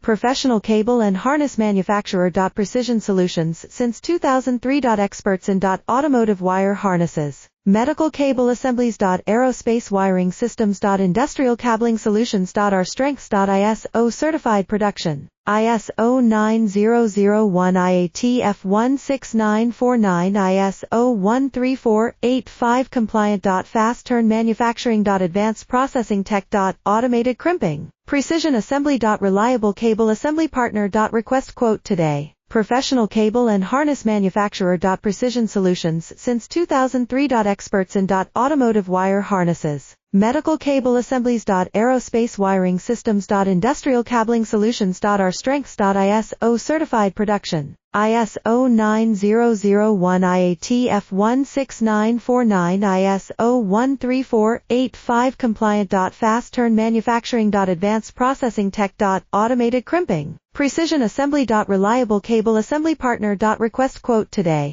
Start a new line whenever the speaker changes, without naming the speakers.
Professional cable and harness manufacturer. Precision Solutions since 2003. Experts in automotive wire harnesses, medical cable assemblies. Aerospace wiring systems. Industrial cabling solutions. Our strengths. ISO certified production. ISO 9001-IATF16949, ISO 13485 compliant. Fast turn manufacturing. Advanced processing tech. Automated crimping. Precision assembly. Reliable cable assembly partner. Request quote today. Professional cable and harness manufacturer. Precision Solutions since 2003. Experts in automotive wire harnesses, medical cable assemblies. Aerospace wiring systems. Industrial cabling solutions. Our strengths. ISO certified production. ISO 9001-IATF16949, ISO 13485 compliant. Fast turn manufacturing. Advanced processing tech. Automated crimping. Precision assembly. Reliable cable assembly partner. Request quote today.